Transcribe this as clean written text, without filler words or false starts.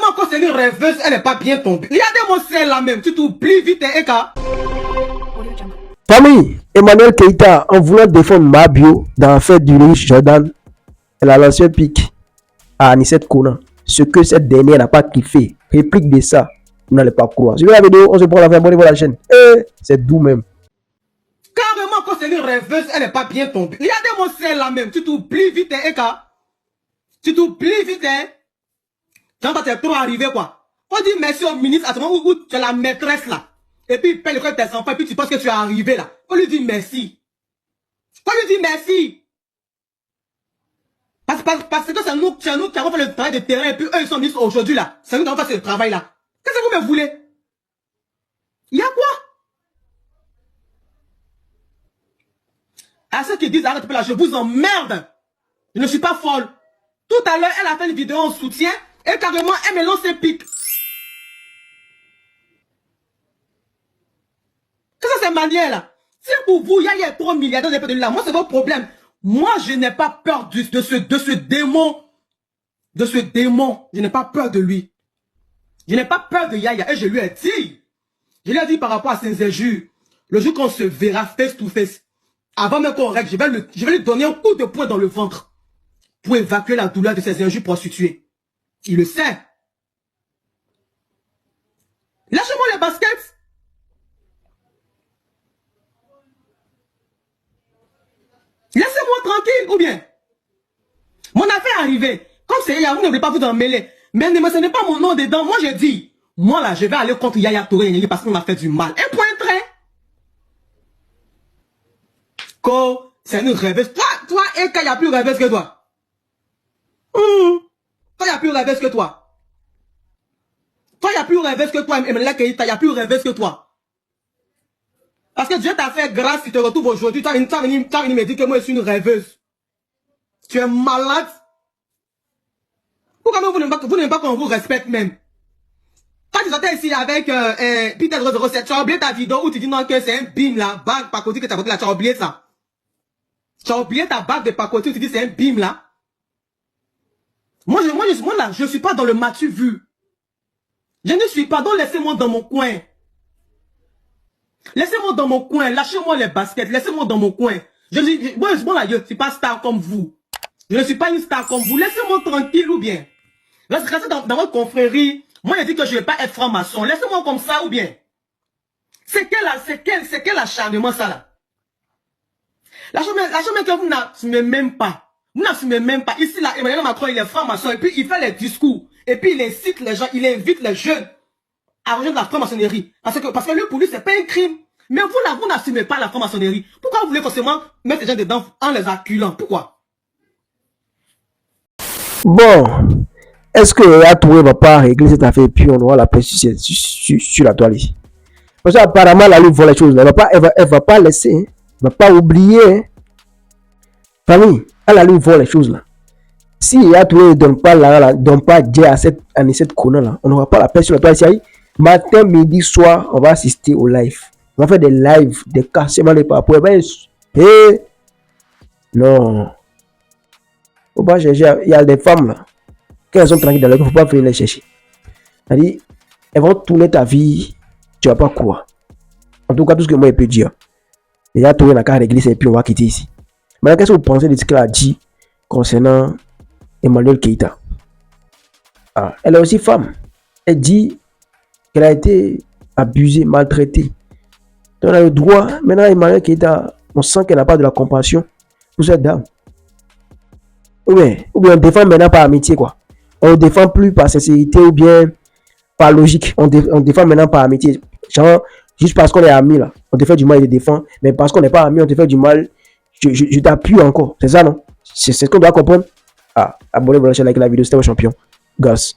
Carrément, quand c'est une rêveuse, elle n'est pas bien tombée. Regardez-moi celle-là même. Tu t'oublies vite, hein, Eka. Famille, Emmanuel Keita, en voulant défendre Mabio dans l'affaire du riche Jordan, elle a lancé un pic à Anissette Konan. Ce que cette dernière n'a pas kiffé. Réplique de ça, vous n'allez pas croire. Suivez la vidéo, on se prend la fin, abonnez-vous à la chaîne. C'est doux même. Carrément, quand c'est une rêveuse, elle n'est pas bien tombée. Regardez-moi celle-là même. Tu t'oublies vite, hein, Eka. Tu t'oublies vite, hein. Quand t'es trop arrivé, quoi. On dit merci au ministre à ce moment où tu es la maîtresse, là. Et puis il paye le code de tes enfants, et puis tu penses que tu es arrivé, là. On lui dit merci. On lui dit merci. Parce que c'est nous qui avons fait le travail de terrain, et puis eux, ils sont ministres aujourd'hui, là. C'est nous qui avons fait ce travail-là. Qu'est-ce que vous me voulez? Il y a quoi? À ceux qui disent arrête là, je vous emmerde. Je ne suis pas folle. Tout à l'heure, elle a fait une vidéo en soutien, et carrément, elle me lance un pic. Qu'est-ce que c'est manière là? Si pour vous, il y a 3 milliardaires de là, moi c'est votre problème. Moi, je n'ai pas peur de ce démon. De ce démon. Je n'ai pas peur de lui. Je n'ai pas peur de Yaya. Et je lui ai dit. Je lui ai dit par rapport à ses injures. Le jour qu'on se verra face to face, avant même qu'on règle, je vais lui donner un coup de poing dans le ventre. Pour évacuer la douleur de ses injures prostituées. Il le sait. Lâchez-moi les baskets. Laissez-moi tranquille, ou bien. Mon affaire est arrivée. Comme c'est Yaya, vous ne voulez pas vous en mêler. Mais ce n'est pas mon nom dedans. Moi, j'ai dit, moi là, je vais aller contre Yaya Touré parce qu'on m'a fait du mal. Un point trait. Ko, c'est une rêveuse. Toi, Eka, il n'y a plus rêveuse que toi. Toi, il n'y a plus rêveuse que toi. Toi, il n'y a plus rêveuse que toi. Emmanuel Keita, il n'y a plus rêveuse que toi. Parce que Dieu t'a fait grâce, tu te retrouves aujourd'hui, tu as venu me dire que moi je suis une rêveuse. Tu es malade. Pourquoi vous n'aimez pas qu'on vous respecte même? Quand tu sortais ici avec Peter 007, tu as oublié ta vidéo où tu dis non que c'est un bim là, bague pacotille que tu as porté là, tu as oublié ça. Tu as oublié ta bague de pacotille où tu dis c'est un bim là. Moi là, je ne suis pas dans le matu vu. Je ne suis pas, donc laissez-moi dans mon coin. Laissez-moi dans mon coin, lâchez-moi les baskets, laissez-moi dans mon coin. Moi là, je ne suis pas star comme vous. Je ne suis pas une star comme vous. Laissez-moi tranquille ou bien. Restez dans votre confrérie. Moi, je dis que je ne vais pas être franc-maçon. Laissez-moi comme ça ou bien. C'est quel acharnement ça là? L'acharnement que vous n'assumez même pas. Vous n'assumez même pas. Ici là, Emmanuel Macron, il est franc-maçon et puis il fait les discours. Et puis il incite les gens, il invite les jeunes à rejoindre la franc-maçonnerie. Parce que lui, pour lui, c'est pas un crime. Mais vous là, vous n'assumez pas la franc-maçonnerie. Pourquoi vous voulez forcément mettre les gens dedans en les acculant? Pourquoi? Bon, est-ce que Yaya Touré ne va pas régler cette affaire et puis on aura la paix sur la toile ici? Parce qu'apparemment, elle voit les choses. Elle va pas laisser, hein. Elle va pas oublier. Hein. Famille, elle voit les choses là. Si Yaya Touré ne donne pas Dieu à cette Konan là, on n'aura pas la paix sur la toile ici. Matin, midi, soir, on va assister au live. On va faire des lives, des cassements de parapluies. Non. Faut pas chercher. Il y a des femmes là. Quand elles sont tranquilles dans leur vie, il ne faut pas venir les chercher. C'est-à-dire, elles vont tourner ta vie. Tu ne vas pas croire. En tout cas, tout ce que moi je peux dire. Il y a tourné la carte d'église et puis on va quitter ici. Maintenant, qu'est-ce que vous pensez de ce qu'elle a dit concernant Emmanuel Keita? Elle est aussi femme. Elle dit qu'elle a été abusée, maltraitée. Donc, elle a le droit. Maintenant, Emmanuel Keita, on sent qu'elle n'a pas de la compassion pour cette dame. Ou bien on défend maintenant par amitié, quoi. On ne défend plus par sincérité ou bien par logique. On défend maintenant par amitié. Genre, juste parce qu'on est amis, là. On te fait du mal, il te défend. Mais parce qu'on n'est pas amis, on te fait du mal. Je t'appuie encore. C'est ça, non? C'est ce qu'on doit comprendre. Abonnez-vous à la chaîne, like la vidéo, c'était vos champions. Gosse.